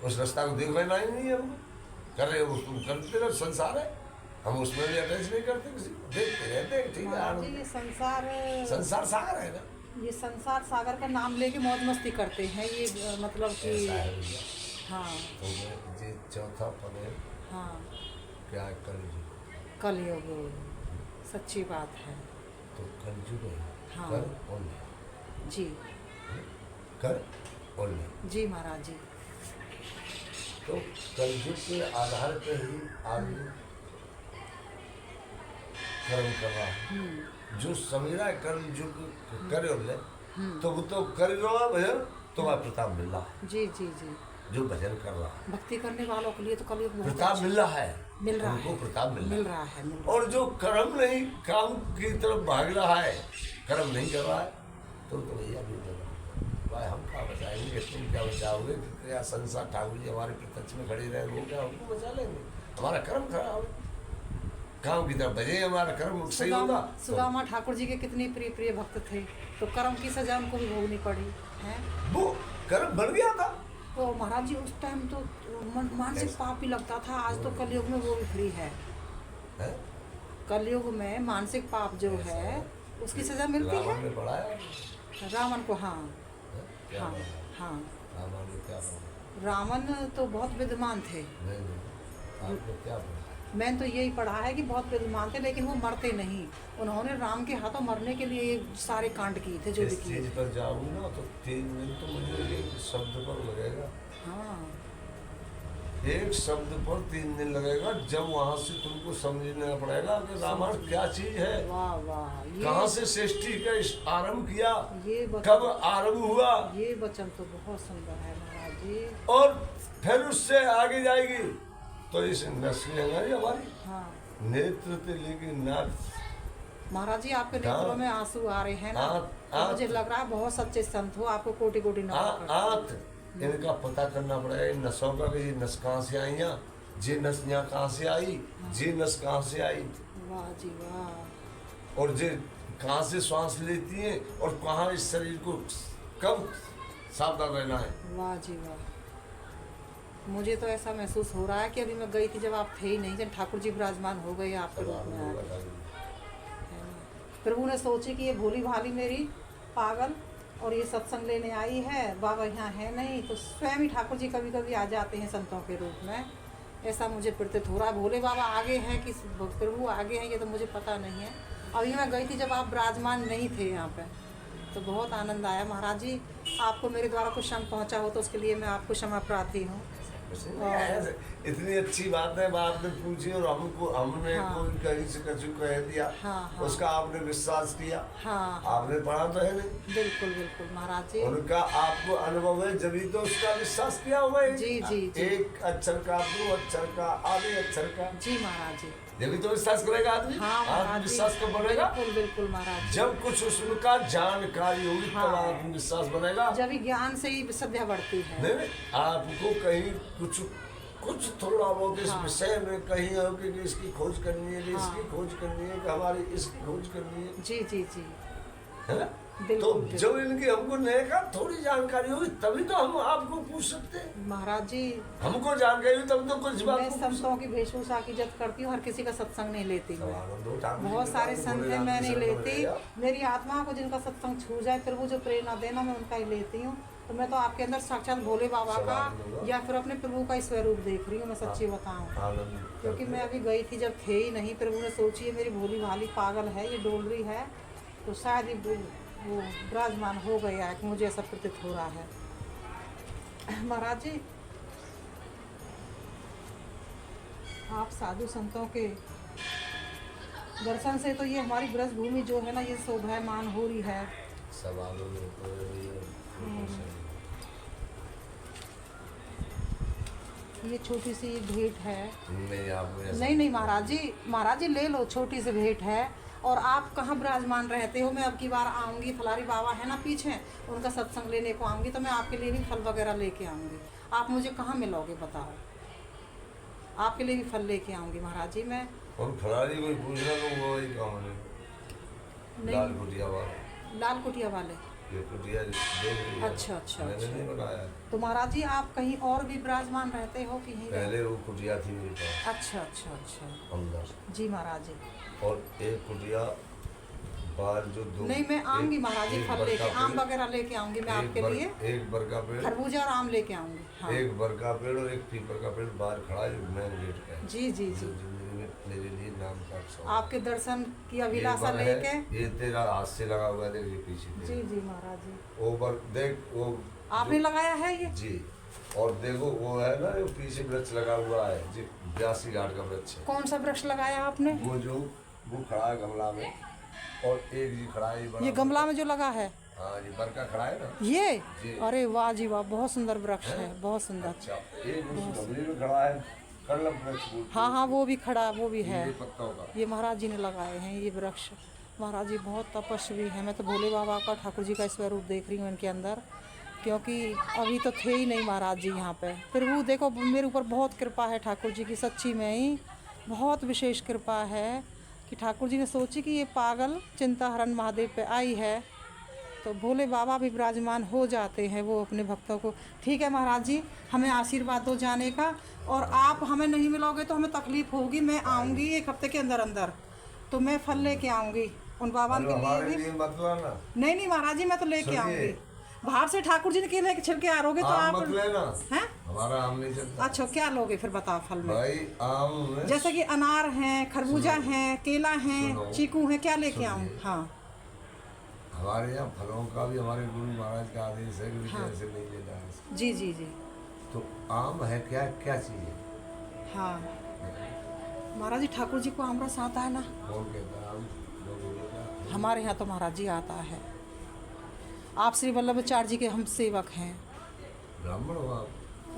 Speaker 2: उस रास्ता को देख रहे नहीं है हम कर रहे, उसको करते रहे, संसार है, हम उसमें भी अटैच नहीं करते किसी को, देखते रहते हैं, ठीक
Speaker 1: महाराज जी
Speaker 2: है।
Speaker 1: ये संसार,
Speaker 2: संसार सागर है ना,
Speaker 1: ये संसार सागर का नाम लेके मौज मस्ती करते हैं ये, मतलब कि
Speaker 2: ऐसा है भैया।
Speaker 1: हाँ
Speaker 2: तो ये चौथा पद है,
Speaker 1: हाँ,
Speaker 2: क्या है? कलयुग।
Speaker 1: कलयुग, सच्ची बात है
Speaker 2: तो कलयुग है,
Speaker 1: हाँ।
Speaker 2: कर और ले,
Speaker 1: जी,
Speaker 2: कर और ले।
Speaker 1: जी महाराज जी।
Speaker 2: तो कलयुग के आधार पर ही आदमी कर्म कर रहा है। जो समझ रहा है कलयुग कर और ले, तो वो तो कर रहा है भजन, तुम्हारा प्रताप मिल रहा है।
Speaker 1: जी जी जी।
Speaker 2: जो भजन कर रहा है,
Speaker 1: भक्ति करने वालों के लिए तो कलयुग बहुत
Speaker 2: प्रताप
Speaker 1: अच्छा-
Speaker 2: मिल रहा है,
Speaker 1: मिल रहा
Speaker 2: उनको
Speaker 1: है,
Speaker 2: प्रताप मिल
Speaker 1: मिल
Speaker 2: रहा
Speaker 1: रहा है, मिल
Speaker 2: है।
Speaker 1: रहा
Speaker 2: और जो कर्म नहीं, काम की तरफ भाग रहा है, कर्म नहीं कर रहा है, तो भैया भी भाई हम क्या बचाएंगे, तुम क्या बचाओगे? क्या संसार ठाकुर जी हमारे प्रत्यक्ष में खड़े रहे, वो क्या हमको बचा लेंगे? हमारा कर्म खराब है, काम की तरफ बजे, हमारा कर्म सही होगा तो
Speaker 1: सुदामा ठाकुर जी के कितने प्रिय प्रिय भक्त थे, तो कर्म की सजा उनको भी भोगनी पड़ी है।
Speaker 2: वो कर्म बन गया था।
Speaker 1: तो महाराज जी उस टाइम तो मानसिक पाप ही लगता था, आज तो कलयुग में वो भी फ्री है।
Speaker 2: हैं?
Speaker 1: कलयुग में मानसिक पाप जो है उसकी सजा मिलती
Speaker 2: रावण
Speaker 1: है
Speaker 2: ने पढ़ाया,
Speaker 1: रावण को। हाँ
Speaker 2: क्या
Speaker 1: हाँ
Speaker 2: पढ़ाया?
Speaker 1: हाँ,
Speaker 2: रावण ने क्या पढ़ाया?
Speaker 1: रावण तो बहुत विद्वान थे।
Speaker 2: नहीं, आपने क्या पढ़ा?
Speaker 1: मैंने तो यही पढ़ा है कि बहुत विद्वान थे, लेकिन वो मरते नहीं। उन्होंने राम के हाथों मरने के लिए ये सारे कांड किए थे जो भी
Speaker 2: इस
Speaker 1: किए।
Speaker 2: चीज पर जाऊँ ना तो 3 दिन तो मुझे एक शब्द पर लगेगा,
Speaker 1: हाँ
Speaker 2: एक शब्द पर 3 दिन लगेगा, जब वहां से तुमको समझना पड़ेगा कि रामायण क्या चीज है,
Speaker 1: वाह वाह,
Speaker 2: कहाँ से सृष्टि का आरंभ किया,
Speaker 1: ये
Speaker 2: कब
Speaker 1: वचन,
Speaker 2: आरंभ हुआ,
Speaker 1: ये वचन तो बहुत सुंदर है महाराज जी।
Speaker 2: और फिर उससे आगे जाएगी। तो इस नस्ल है हमारी,
Speaker 1: हाँ
Speaker 2: नेत्र से लेके नाक,
Speaker 1: महाराज जी आपके नेत्रों में आंसू आ रहे हैं ना, तो मुझे लग रहा है बहुत सच्चे संत हो, आपको कोटि कोटि नमन।
Speaker 2: आंत, इनका पता करना पड़ेगा इन नसों का कि ये नस कहाँ से आई, ये नस यहाँ कहाँ से आई, ये नस कहाँ से आई,
Speaker 1: वाह जी वाह।
Speaker 2: और ये कहाँ से श्वास लेती है, और कहाँ इस शरीर को कब सावधान रहना है।
Speaker 1: वाह जी वाह। मुझे तो ऐसा महसूस हो रहा है कि अभी मैं गई थी जब आप थे ही नहीं, जब ठाकुर जी विराजमान हो गए आपके रूप में आके, है ना। प्रभु ने सोची कि ये भोली भाली मेरी पागल और ये सत्संग लेने आई है, बाबा यहाँ है नहीं, तो स्वयं ही ठाकुर जी कभी कभी आ जाते हैं संतों के रूप में। ऐसा मुझे प्रतीत हो रहा है। भोले बाबा आगे हैं कि प्रभु आगे हैं ये तो मुझे पता नहीं है। अभी मैं गई थी जब आप विराजमान नहीं थे यहाँ पे, तो बहुत आनंद आया। महाराज जी आपको मेरे द्वारा कुछ शंख पहुँचा हो तो उसके लिए मैं आपको क्षमा प्रार्थी हूँ।
Speaker 2: इतनी अच्छी बात है, आपने पूछी और हमने
Speaker 1: हाँ।
Speaker 2: कोई कहीं से कछु कह दिया,
Speaker 1: हाँ, हाँ।
Speaker 2: उसका आपने विश्वास किया,
Speaker 1: हाँ
Speaker 2: आपने पढ़ा तो है नहीं,
Speaker 1: बिल्कुल बिल्कुल महाराज जी।
Speaker 2: उनका आपको अनुभव है, जब ही तो उसका विश्वास किया हुआ है।
Speaker 1: जी, जी, जी।
Speaker 2: एक अक्षर का, 2 अक्षर का, आधे अक्षर का,
Speaker 1: जी महाराज जी।
Speaker 2: जब भी तो विश्वास करेगा आदमी।
Speaker 1: हाँ महाराज जी,
Speaker 2: विश्वास कब बनेगा?
Speaker 1: बिल्कुल बिल्कुल महाराज जी।
Speaker 2: जब कुछ उसका जानकारी होगी
Speaker 1: हाँ।
Speaker 2: तब आत्मविश्वास बनेगा।
Speaker 1: जब ही ज्ञान से ही श्रद्धा बढ़ती है।
Speaker 2: नहीं, आपको कहीं कुछ थोड़ा बहुत इस
Speaker 1: हाँ।
Speaker 2: विषय में कहीं हो कि इसकी खोज करनी है, कि
Speaker 1: हाँ।
Speaker 2: इसकी खोज करनी है, कि हमारी इसकी खोज करनी है,
Speaker 1: जी जी जी।
Speaker 2: है ना। तो
Speaker 1: बिल्कुल
Speaker 2: जब इनकी हमको नए का थोड़ी जानकारी होगी तभी तो हम आपको पूछ सकते हैं।
Speaker 1: महाराज जी,
Speaker 2: हमको जानकारी हुई तब तो कुछ बात
Speaker 1: मैं संतों की वेशभूषा की इज्जत करती हूँ, हर किसी का सत्संग नहीं लेती मैं। बहुत सारे संत हैं, मैं नहीं लेती। मेरी आत्मा को जिनका सत्संग छू जाए, फिर वो जो प्रेरणा देना, मैं उनका ही लेती हूँ। तो मैं तो आपके अंदर साक्षात भोले बाबा का या फिर अपने प्रभु का स्वरूप देख रही हूँ, मैं सच्ची बताऊँ। क्योंकि मैं अभी गई थी जब थे ही नहीं, प्रभु ने सोची है मेरी भोली भाली पागल है, ये डोल रही है, तो शायद ये वो विराजमान हो गया है कि मुझे ऐसा प्रतीत हो रहा है। महाराज जी, आप साधु संतों के दर्शन से तो ये हमारी ब्रज भूमि जो है ना, ये शोभायमान हो रही है।
Speaker 2: सवालों में
Speaker 1: ये छोटी सी भेंट है।
Speaker 2: नहीं
Speaker 1: नहीं महाराज जी ले लो, छोटी सी भेंट है। और आप कहाँ विराजमान रहते हो? मैं अब की बार आऊँगी, फलारी बाबा है ना पीछे, उनका सत्संग लेने को आऊँगी, तो मैं आपके लिए भी फल वगैरह लेके आऊँगी। आप मुझे कहाँ मिलोगे बताओ? आपके लिए भी फल लेके आऊँगी महाराज जी मैं।
Speaker 2: और फलारी कोई पूछना तो वो वही काम है, लाल कुटिया वाला।
Speaker 1: लाल कुटिया वाले?
Speaker 2: ये कुटिया
Speaker 1: अच्छा
Speaker 2: मैंने नहीं बनाया।
Speaker 1: तो महाराज जी आप कहीं और भी विराजमान रहते हो कि यहीं?
Speaker 2: पहले वो कुटिया थी मेरे पास।
Speaker 1: अच्छा
Speaker 2: अंदर।
Speaker 1: जी महाराज जी।
Speaker 2: और एक कुटिया बाहर जो दो।
Speaker 1: नहीं मैं आऊँगी महाराज जी, फल लेके, आम वगैरह लेके आऊँगी मैं आपके लिए।
Speaker 2: एक बरका पेड़,
Speaker 1: खरबूजा और आम लेके आऊँगी। हाँ।
Speaker 2: एक बरका पेड़ और एक पीपल का पेड़ बाहर खड़ा है, जो मैं गेट का है।
Speaker 1: जी
Speaker 2: मेरे लिए नाम का अवसर।
Speaker 1: आपके दर्शन की अभिलाषा लेके।
Speaker 2: ये तेरा हाथ से लगा हुआ है, देख ये पीछे।
Speaker 1: जी महाराज जी।
Speaker 2: वो देख वो
Speaker 1: आपने लगाया है ये?
Speaker 2: जी। और देखो वो है ना, जो पीछे वृक्ष लगा हुआ है जी, 82 घाट का वृक्ष है।
Speaker 1: कौन सा वृक्ष लगाया आपने?
Speaker 2: वो खड़ा है गमला में, और एक जी खड़ा है
Speaker 1: ये गमला में जो लगा है?
Speaker 2: हाँ जी, बरका खड़ा है ना
Speaker 1: ये
Speaker 2: जी।
Speaker 1: अरे वाह जी वाह, बहुत सुंदर वृक्ष है, बहुत सुंदर।
Speaker 2: अच्छा, एक उस गमले में खड़ा है कलम वृक्ष।
Speaker 1: हाँ वो भी खड़ा, वो भी है।
Speaker 2: पत्तों का
Speaker 1: ये महाराज जी ने लगाए हैं ये वृक्ष। महाराज जी बहुत तपस्वी हैं। मैं तो भोले बाबा का, ठाकुर जी का स्वरूप देख रही हूँ इनके अंदर, क्योंकि अभी तो थे ही नहीं महाराज जी यहाँ पे। फिर वो देखो मेरे ऊपर बहुत कृपा है ठाकुर जी की, सच्ची में ही बहुत विशेष कृपा है कि ठाकुर जी ने सोची कि ये पागल चिंताहरण महादेव पे आई है, तो भोले बाबा भी विराजमान हो जाते हैं वो अपने भक्तों को। ठीक है महाराज जी, हमें आशीर्वाद दो जाने का, और आप हमें नहीं मिलोगे तो हमें तकलीफ होगी। मैं आऊँगी 1 हफ्ते के अंदर, तो मैं फल लेके आऊँगी उन बाबा के लिए भी।
Speaker 2: मतलब
Speaker 1: नहीं महाराज जी, मैं तो लेके आऊँगी। बाहर से ठाकुर जी ने के लेके छिलके आ रोगे तो आप हैं?
Speaker 2: हमारा आम नहीं चलता।
Speaker 1: अच्छा क्या लोगे फिर बताओ फल में?
Speaker 2: भाई आम
Speaker 1: जैसे कि अनार हैं, खरबूजा हैं, केला हैं, चीकू हैं, क्या लेके आऊँ? हाँ
Speaker 2: हमारे यहाँ फलों का भी हमारे गुरु महाराज का आदेश है कि ऐसे नहीं लेना है।
Speaker 1: जी
Speaker 2: तो आम है क्या चीज़ है?
Speaker 1: हाँ महाराज जी, ठाकुर जी को आम रस आता है ना?
Speaker 2: कौन कहता है? आम
Speaker 1: हमारे यहाँ तो महाराज जी आता है। आप श्री वल्लभाचार्य जी के हम सेवक हैं।
Speaker 2: ब्राह्मण हो आप?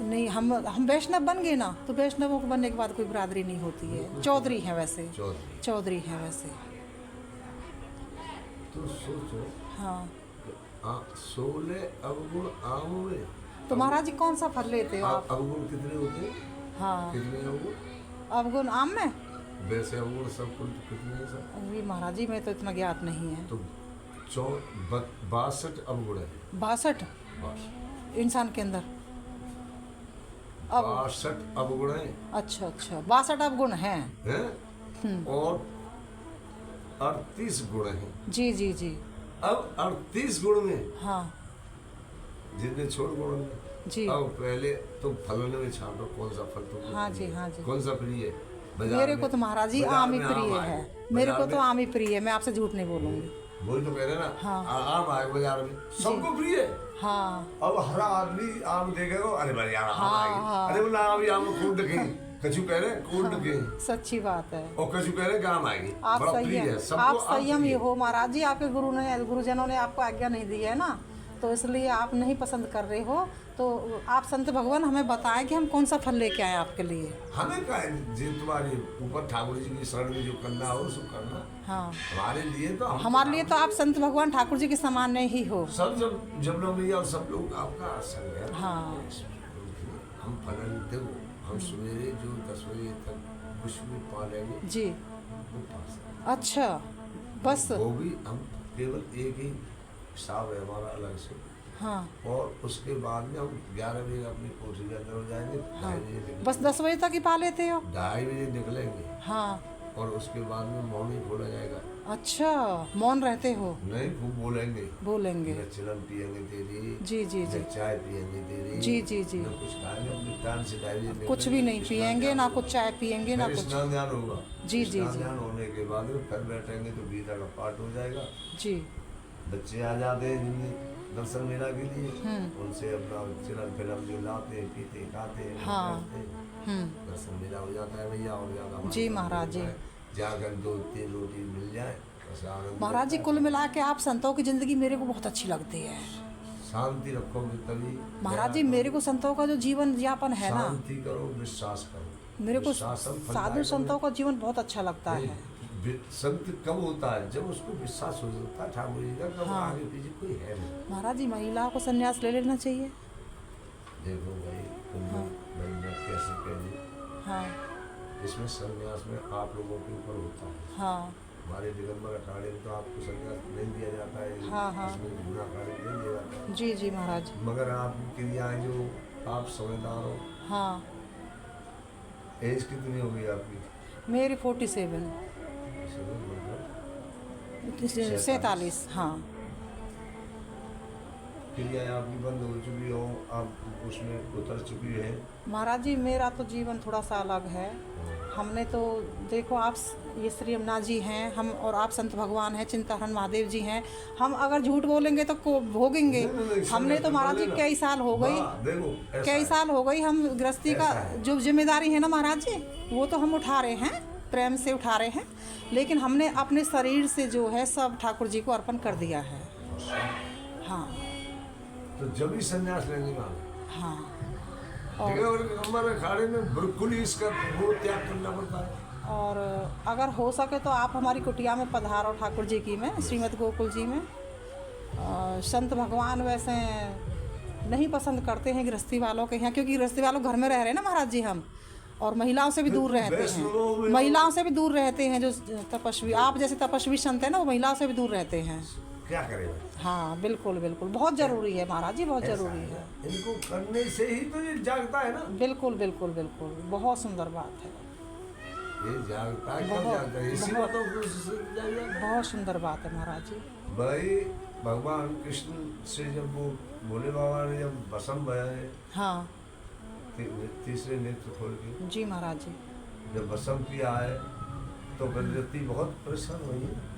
Speaker 1: नहीं, हम वैष्णव बन गए ना, तो वैष्णवों को बनने के बाद कोई बिरादरी नहीं होती है। चौधरी हैं वैसे। चौधरी हैं वैसे।
Speaker 2: तो सोचो।
Speaker 1: हाँ
Speaker 2: 16 अवगुण आम में।
Speaker 1: तो महाराज जी कौन सा फल लेते हो आप?
Speaker 2: अवगुण कितने होते हैं?
Speaker 1: हाँ
Speaker 2: कितने अवगुण?
Speaker 1: अवगुण आम में?
Speaker 2: वैसे अवगुण सब कुल कितने हैं सब?
Speaker 1: अभी महाराज जी मैं तो इतना ज्ञात नहीं है।
Speaker 2: तो 62 अवगुण है।
Speaker 1: 62 इंसान के अंदर?
Speaker 2: 62 अवगुण है।
Speaker 1: अच्छा 62 अवगुण हैं।
Speaker 2: और 38 गुण हैं।
Speaker 1: जी।
Speaker 2: अब 38 गुण में
Speaker 1: हाँ
Speaker 2: जितने छोड़ गुण में
Speaker 1: जी।
Speaker 2: अब पहले तुम फलों में छांटो कौन सा फल तुमको?
Speaker 1: हाँ जी
Speaker 2: कौन सा प्रिय है?
Speaker 1: मेरे को तो महाराज जी आम ही प्रिय है। मेरे को तो आम ही प्रिय है, मैं आपसे झूठ नहीं बोलूंगी।
Speaker 2: वही तो कह रहे ना।
Speaker 1: हाँ।
Speaker 2: आम आए बाजार में सबको प्रिय है।
Speaker 1: हाँ
Speaker 2: अब हर आदमी आम देखेगा, अरे भाई यार आम
Speaker 1: हाँ,
Speaker 2: आएगी।
Speaker 1: हाँ।
Speaker 2: अरे बोला आम कूट के कछु कह रहे कूट के।
Speaker 1: सच्ची बात है।
Speaker 2: और कछु कह रहे आम आएगी।
Speaker 1: आप
Speaker 2: बड़ा प्रिय है सबको।
Speaker 1: आप संयम ही हो महाराज जी, आपके गुरुजनों ने आपको आज्ञा नहीं दी है ना, तो इसलिए आप नहीं पसंद कर रहे हो। तो आप संत भगवान हमें बताएं कि हम कौन सा फल लेके आए आपके लिए।
Speaker 2: हमें क्या है जी, तुम्हारे ऊपर ठाकुर जी की शरण में जो करना हो सो करना।
Speaker 1: हाँ
Speaker 2: हमारे लिए तो
Speaker 1: हमारे लिए तो आप संत भगवान ठाकुर जी के समान नहीं ही हो।
Speaker 2: सब जब लोग भैया सब लोग आपका संग है।
Speaker 1: हाँ
Speaker 2: हम फलन दो, हम सवेरे जो 10 बजे तक कुछ भी पा लेंगे
Speaker 1: जी। अच्छा बस
Speaker 2: वो भी हम केवल एक ही हिसाब है हमारा अलग से।
Speaker 1: हाँ
Speaker 2: और उसके बाद में हम 11 बजे अपनी कोठी के अंदर हो जाएंगे, 2:30 बजे निकलेंगे।
Speaker 1: बस 10 बजे तक ही पा लेते हो?
Speaker 2: 2:30 बजे निकलेंगे
Speaker 1: हाँ।
Speaker 2: और उसके बाद में मौन ही खोला जाएगा।
Speaker 1: अच्छा, मौन रहते हो?
Speaker 2: नहीं, खूब बोलेंगे।
Speaker 1: बोलेंगे।
Speaker 2: न चिलम पियेंगे तेरी,
Speaker 1: जी जी जी
Speaker 2: न चाय पियेंगे तेरी,
Speaker 1: जी जी जी।
Speaker 2: न कुछ खाएंगे, अपनी टाइम से 2:30 बजे
Speaker 1: कुछ भी नहीं पियेंगे, ना कुछ चाय पियेंगे, ना
Speaker 2: फिर
Speaker 1: कुछ।
Speaker 2: स्नान ध्यान होगा।
Speaker 1: जी जी
Speaker 2: स्नान
Speaker 1: जी
Speaker 2: ध्यान होने के बाद में फिर बैठेंगे तो गीता का पाठ हो जाएगा।
Speaker 1: जी।
Speaker 2: बच्चे आ जाते हैं जिनके दर्शन मेला के लिए, उनसे अपना चिलम फिलम जो लाते हैं, पीते खाते हैं,
Speaker 1: हाँ।
Speaker 2: बैठते हैं। दर्शन मेला हो जाता है भैया। और ज्यादा
Speaker 1: जी महाराज जी।
Speaker 2: जाकर 2-3 रोटी मिल जाए बस आनंद।
Speaker 1: महाराज जी, कुल मिला के आप संतों की जिंदगी मेरे को बहुत अच्छी लगती है।
Speaker 2: शांति रखोगे तभी।
Speaker 1: महाराज जी, मेरे को संतों का जो जीवन यापन है ना,
Speaker 2: शांति करो, विश्वास करो।
Speaker 1: मेरे को
Speaker 2: विश्वास हम फल
Speaker 1: साधु
Speaker 2: पाएंगे।
Speaker 1: संतों का जीवन बहुत अच्छा लगता है।
Speaker 2: संत कब होता है? जब उसको विश्वास हो जाता है ठाकुर जी का, कब
Speaker 1: हाँ।
Speaker 2: आगे पीछे कोई है नहीं।
Speaker 1: महाराज जी, महिलाओं को संन्यास ले लेना चाहिए।
Speaker 2: देखो भाई, तुम भाई मैं कैसे कह दूं,
Speaker 1: हाँ
Speaker 2: इसमें संन्यास में आप लोगों के ऊपर होता है।
Speaker 1: हाँ
Speaker 2: हमारे दिगंबर अखाड़े में तो आपको संन्यास नहीं दिया जाता है।
Speaker 1: हाँ, हाँ।
Speaker 2: इसमें गुना अखाड़े में नहीं दिया जाता है।
Speaker 1: जी जी महाराज जी।
Speaker 2: मगर आपकी क्रियाएं जो आप समझदार हो।
Speaker 1: हाँ,
Speaker 2: एज कितनी हो गई आपकी?
Speaker 1: मेरी 47 47। हाँ।
Speaker 2: क्रियाएं आपकी बंद हो चुकी हो, आप उसमें उतर चुकी है।
Speaker 1: महाराज जी, मेरा तो जीवन थोड़ा सा अलग है। हमने तो देखो, आप ये श्री यमुना जी हैं, हम और आप संत भगवान हैं, चिंताहरण महादेव जी हैं। हम अगर झूठ बोलेंगे तो भोगेंगे।
Speaker 2: नहीं,
Speaker 1: हमने तो महाराज जी कई साल हो गई,
Speaker 2: देखो
Speaker 1: कई साल हो गई हम गृहस्थी का जो जिम्मेदारी है ना महाराज जी, वो तो हम उठा रहे हैं, प्रेम से उठा रहे हैं। लेकिन हमने अपने शरीर से जो है सब ठाकुर जी को अर्पण कर दिया है। हाँ
Speaker 2: तो जब ही संन्यास लेने वाला।
Speaker 1: हाँ।
Speaker 2: ठीक है, और हमारे अखाड़े में बिल्कुल ही इसका वो त्याग करना पड़ता है।
Speaker 1: और अगर हो सके तो आप हमारी कुटिया में पधारो ठाकुर जी की में, श्रीमद गोकुल जी में। संत भगवान वैसे नहीं पसंद करते हैं गृहस्थी वालों के यहाँ, क्योंकि गृहस्थी वालों घर में रह रहे हैं ना महाराज जी हम, और महिलाओं से भी दूर रहते हैं। महिलाओं से भी दूर रहते हैं। जो तपस्वी, आप जैसे तपस्वी संत है ना, वो महिलाओं से भी दूर रहते हैं।
Speaker 2: क्या करेगा?
Speaker 1: हाँ बिल्कुल बिल्कुल, बहुत ज़रूरी है महाराज जी, बहुत ज़रूरी है।
Speaker 2: इनको करने से ही तो ये जागता है ना।
Speaker 1: बिल्कुल बिल्कुल बिल्कुल, बहुत सुंदर बात है।
Speaker 2: ये जागता है, कब जागता है? इसी बातों को जागता।
Speaker 1: बहुत सुंदर बात है महाराज जी।
Speaker 2: भाई भगवान कृष्ण से जब वो भोले बाबा ने जब भस्म बहाए,
Speaker 1: हाँ
Speaker 2: तीसरे नेत्र खोल के,
Speaker 1: जी महाराज जी,
Speaker 2: जब भस्म किया है तो गजरती बहुत परेशान हुई है।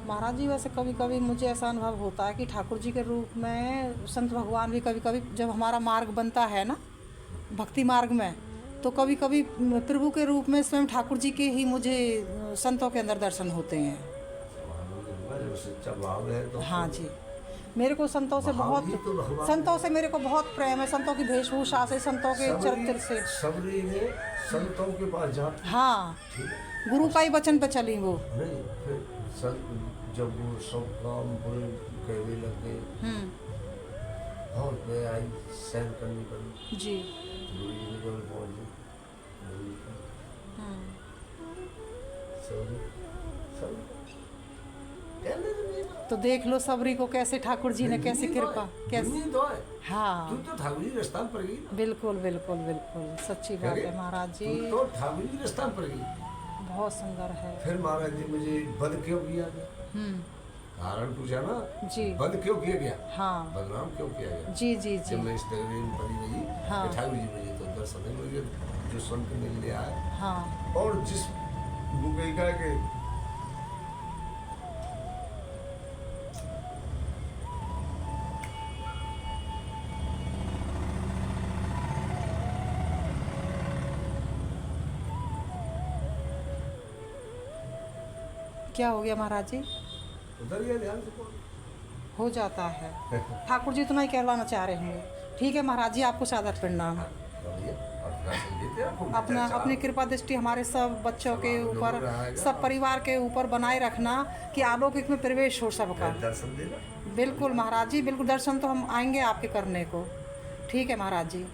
Speaker 1: महाराज जी वैसे कभी कभी मुझे ऐसा अनुभव होता है कि ठाकुर जी के रूप में संत भगवान भी कभी कभी, जब हमारा मार्ग बनता है ना भक्ति मार्ग में, तो कभी कभी प्रभु के रूप में स्वयं ठाकुर जी के ही मुझे संतों के अंदर दर्शन होते हैं।
Speaker 2: जब सच्चा भाव है तो
Speaker 1: हाँ जी, मेरे को संतों से बहुत, संतों से मेरे को बहुत प्रेम है। संतों की वेशभूषा से, संतों के चरित्र से।
Speaker 2: सबरी ने संतों के पास जा,
Speaker 1: हाँ, गुरु का ही वचन पे चली वो।
Speaker 2: नहीं, फिर संत जब वो सब काम बुरे कहने लगे और मैं आई सहन करनी पड़ी
Speaker 1: जी।
Speaker 2: गुरु जी ने जब पहुँचे
Speaker 1: तो देख लो सबरी को कैसे ठाकुर जी ने कैसे कृपा, कैसे।
Speaker 2: तो है।
Speaker 1: हाँ
Speaker 2: तू तो ठाकुर जी रास्ता पर गई।
Speaker 1: बिल्कुल बिल्कुल बिल्कुल, सच्ची बात है महाराज जी।
Speaker 2: तू तो ठाकुर जी रास्ता पर गई।
Speaker 1: बहुत सुंदर है।
Speaker 2: फिर महाराज जी मुझे वध क्यों किया गया? कारण पूछा ना
Speaker 1: जी।
Speaker 2: वध क्यों किया गया?
Speaker 1: हाँ,
Speaker 2: बदनाम क्यों किया गया?
Speaker 1: जी जी जी।
Speaker 2: जब मैं इस नगरी में पड़ी रही,
Speaker 1: हाँ।
Speaker 2: ठाकुर जी मुझे तो दर्शन है, मुझे जो सुन के मिल लिया है।
Speaker 1: हाँ
Speaker 2: और जिस बुकेगा के
Speaker 1: क्या हो गया महाराज जी?
Speaker 2: उधर ये ध्यान से बोलो।
Speaker 1: हो जाता है। ठाकुर जी तुम्हें कहलाना चाह रहे होंगे। ठीक है महाराज जी, आपको सादर प्रणाम। अपना अपनी कृपा दृष्टि हमारे सब बच्चों के ऊपर, सब परिवार के ऊपर बनाए रखना कि अलौकिक में प्रवेश हो सबका।
Speaker 2: दर्शन देना।
Speaker 1: बिल्कुल महाराज जी, बिल्कुल दर्शन तो हम आएंगे आपके करने को। ठीक है महाराज जी।